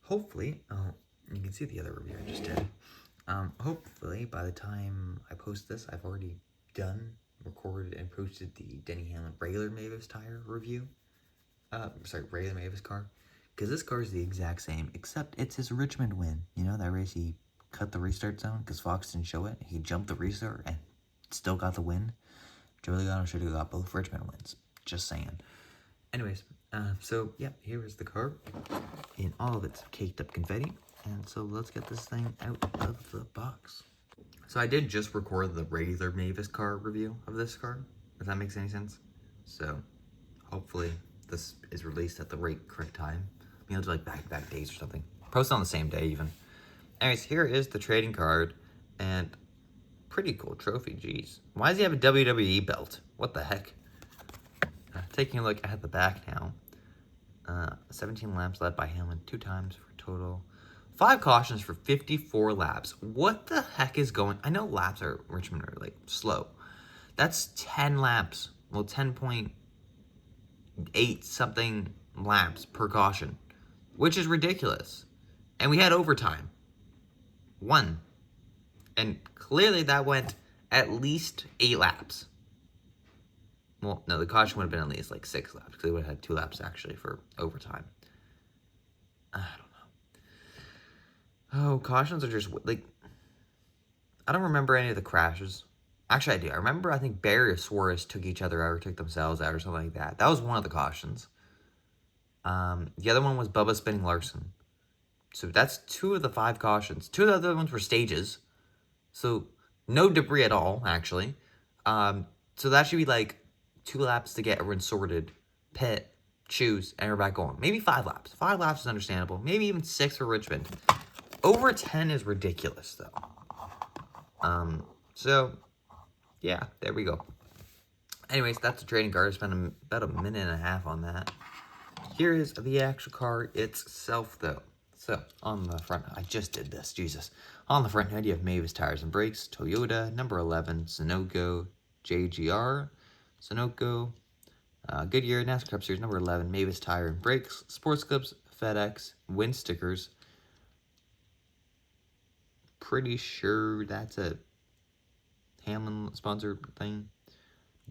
hopefully, you can see the other review I just did. Hopefully, by the time I post this, I've already recorded, and posted the Denny Hamlin regular Mavis tire review. Regular Mavis car. Because this car is the exact same, except it's his Richmond win. You know, that race he cut the restart zone because Fox didn't show it. He jumped the restart and still got the win. Joey Logano should have got both Richmond wins. Just saying. Anyways, so yeah, here is the car in all of its caked up confetti. And so let's get this thing out of the box. So I did just record the regular Mavis car review of this car, if that makes any sense. So hopefully this is released at the correct time. Maybe I'll do like back-to-back days or something. Post on the same day even. Anyways, here is the trading card, and pretty cool trophy, jeez. Why does he have a WWE belt? What the heck? Taking a look at the back now. 17 laps led by Hamlin 2 times for total. 5 cautions for 54 laps. What the heck is going... I know laps are Richmond are like slow. That's 10 laps. Well, 10.8 something laps per caution, which is ridiculous. And we had overtime. 1. And clearly that went at least 8 laps. Well, no, the caution would have been at least like 6 laps, because they would have had 2 laps actually for overtime. I don't know. Oh, cautions are just, like, I don't remember any of the crashes. Actually, I do. I remember, I think Barry or Suarez took each other out or took themselves out or something like that. That was one of the cautions. The other one was Bubba spinning Larson. So that's 2 of the 5 cautions. 2 of the other ones were stages. So no debris at all, actually. So that should be like 2 laps to get everyone sorted, pit, choose, and we're back going. Maybe 5 laps. 5 laps is understandable. Maybe even 6 for Richmond. Over 10 is ridiculous, though. So, yeah, there we go. Anyways, that's a trading card. I spent about a minute and a half on that. Here is the actual car itself, though. So, on the front, I just did this, Jesus. On the front head, you have Mavis Tires and Brakes, Toyota, number 11, Sunoco, JGR, Sunoco, Goodyear, NASCAR Cup Series, number 11, Mavis Tire and Brakes, Sports Clips, FedEx, Wind Stickers. Pretty sure that's a Hamlin sponsored thing.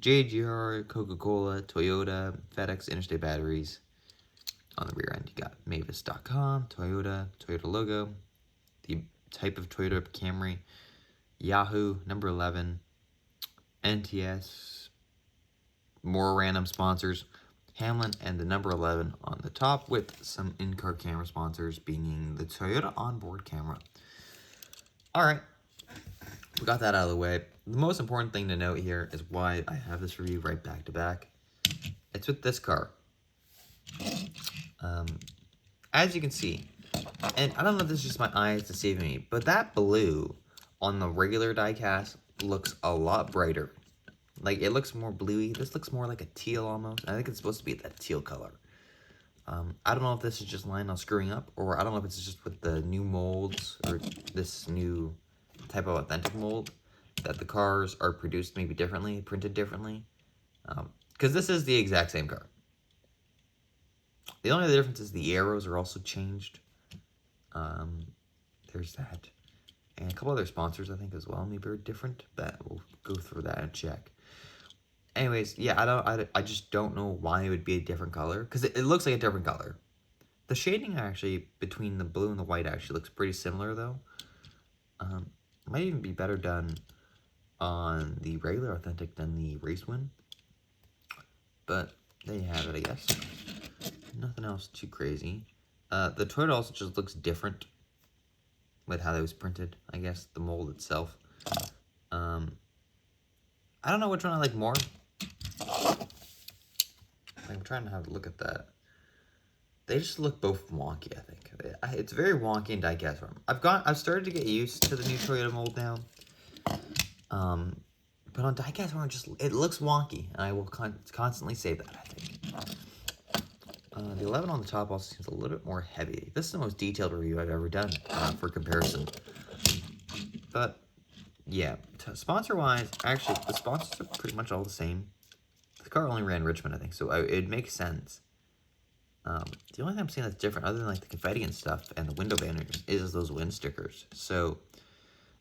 JGR, Coca-Cola, Toyota, FedEx, Interstate Batteries. On the rear end, you got Mavis.com, Toyota logo, the type of Toyota Camry, Yahoo, number 11, NTS, more random sponsors, Hamlin, and the number 11 on the top, with some in-car camera sponsors being the Toyota onboard camera. Alright, we got that out of the way. The most important thing to note here is why I have this review right back to back. It's with this car. As you can see, and I don't know if this is just my eyes deceiving me, but that blue on the regular diecast looks a lot brighter. Like, it looks more bluey. This looks more like a teal almost. I think it's supposed to be that teal color. I don't know if this is just Lionel screwing up, or I don't know if it's just with the new molds, or this new type of authentic mold, that the cars are produced maybe differently, printed differently. Because this is the exact same car. The only other difference is the arrows are also changed. There's that. And a couple other sponsors, I think, as well. Maybe are different, but we'll go through that and check. Anyways, yeah, I just don't know why it would be a different color. Because it looks like a different color. The shading, actually, between the blue and the white actually looks pretty similar, though. Might even be better done on the regular authentic than the race win. But there you have it, I guess. Nothing else too crazy. The Toyota also just looks different with how that was printed, I guess, the mold itself. I don't know which one I like more. I'm trying to have a look at that. They just look both wonky, I think. It's very wonky in diecast form. I've started to get used to the new Toyota mold now. But on diecast form, it looks wonky, and I will constantly say that, I think. The 11 on the top also seems a little bit more heavy. This is the most detailed review I've ever done for comparison. But, yeah, sponsor-wise, actually, the sponsors are pretty much all the same. The car only ran Richmond, I think, so it makes sense. The only thing I'm seeing that's different, other than like the confetti and stuff and the window banners, is those wind stickers. So,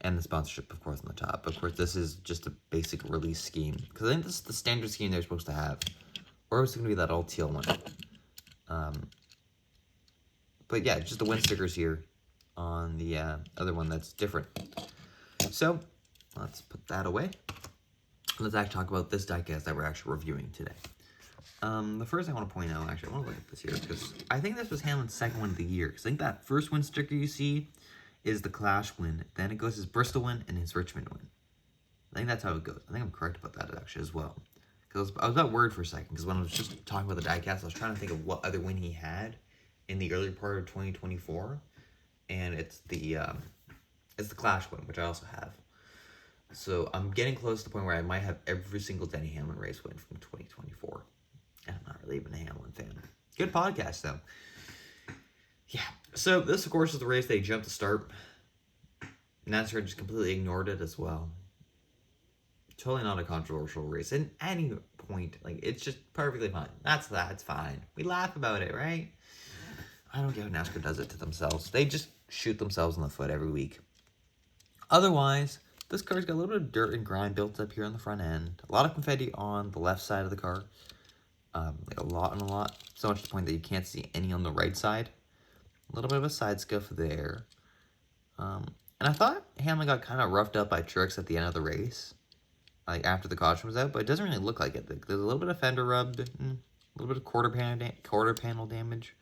and the sponsorship, of course, on the top. Of course, this is just a basic release scheme, because I think this is the standard scheme they're supposed to have, or it's going to be that all teal one. But yeah, just the wind stickers here on the other one that's different. So let's put that away. Let's actually talk about this diecast that we're actually reviewing today. The first I want to point out, actually, I want to look at this here, because I think this was Hamlin's second win of the year. Because I think that first win sticker you see is the Clash win. Then it goes his Bristol win and his Richmond win. I think that's how it goes. I think I'm correct about that, actually, as well. Because I was about worried for a second, because when I was just talking about the diecast, I was trying to think of what other win he had in the early part of 2024. And it's the Clash win, which I also have. So I'm getting close to the point where I might have every single Denny Hamlin race win from 2024. And I'm not really even a Hamlin fan. Good podcast, though. Yeah. So this, of course, is the race they jumped to start. NASCAR just completely ignored it as well. Totally not a controversial race. At any point, like, it's just perfectly fine. It's fine. We laugh about it, right? I don't get how NASCAR does it to themselves. They just shoot themselves in the foot every week. Otherwise, this car's got a little bit of dirt and grime built up here on the front end. A lot of confetti on the left side of the car. Like a lot and a lot. So much to the point that you can't see any on the right side. A little bit of a side scuff there. And I thought Hamlin got kind of roughed up by Truex at the end of the race. Like after the caution was out. But it doesn't really look like it. There's a little bit of fender rub. A little bit of quarter panel damage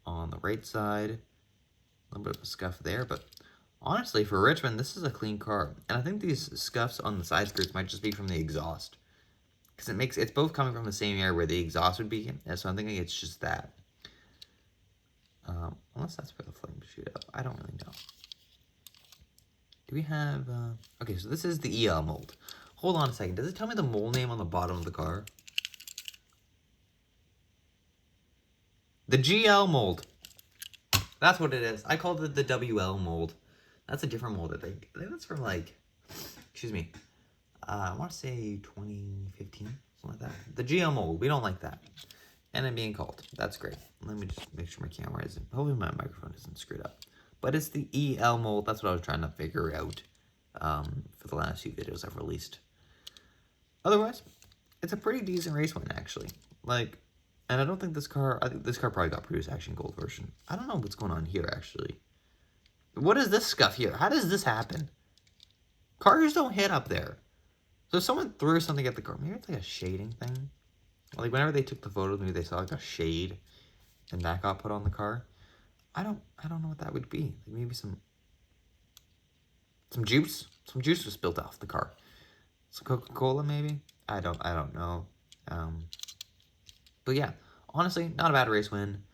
on the right side. A little bit of a scuff there. But honestly, for Richmond, this is a clean car. And I think these scuffs on the side skirts might just be from the exhaust. Because it's both coming from the same area where the exhaust would be. And so I'm thinking it's just that. Unless that's where the flames shoot up. I don't really know. Do we have... Okay, so this is the EL mold. Hold on a second. Does it tell me the mold name on the bottom of the car? The GL mold. That's what it is. I called it the WL mold. That's a different mold, I think. I think that's from, like... Excuse me. I want to say 2015, something like that. The GL mold, we don't like that. And I'm being called. That's great. Let me just make sure my camera isn't... Hopefully my microphone isn't screwed up. But it's the EL mold. That's what I was trying to figure out for the last few videos I've released. Otherwise, it's a pretty decent race win, actually. Like, and I don't think this car... I think this car probably got produced actually in gold version. I don't know what's going on here, actually. What is this scuff here? How does this happen? Cars don't hit up there. So if someone threw something at the car, maybe it's like a shading thing. Like whenever they took the photo, maybe they saw like a shade, and that got put on the car. I don't know what that would be. Like maybe some juice. Some juice was spilled off the car. Some Coca-Cola maybe. I don't know. But yeah, honestly, not a bad race win.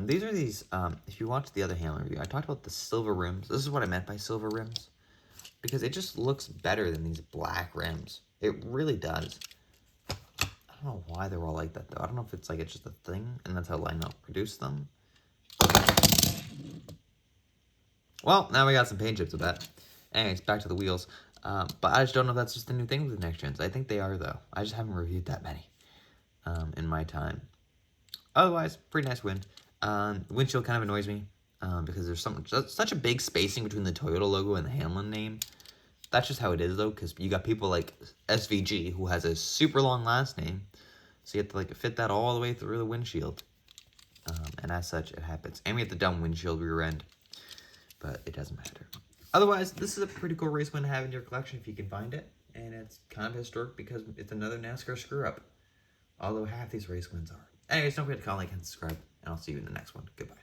These are these. If you watch the other Hamlin review, I talked about the silver rims. This is what I meant by silver rims. Because it just looks better than these black rims. It really does. I don't know why they're all like that, though. I don't know if it's like it's just a thing, and that's how Lineup produced them. Well, now we got some paint chips, I bet. Anyways, back to the wheels. But I just don't know if that's just the new thing with the next gens. I think they are, though. I just haven't reviewed that many in my time. Otherwise, pretty nice win. The windshield kind of annoys me. Because there's such a big spacing between the Toyota logo and the Hamlin name. That's just how it is, though, because you got people like SVG, who has a super long last name, so you have to like fit that all the way through the windshield. And as such, it happens. And we have the dumb windshield rear end, but it doesn't matter. Otherwise, this is a pretty cool race win to have in your collection if you can find it, and it's kind of historic because it's another NASCAR screw-up, although half these race wins are. Anyways, don't forget to comment, like, and subscribe, and I'll see you in the next one. Goodbye.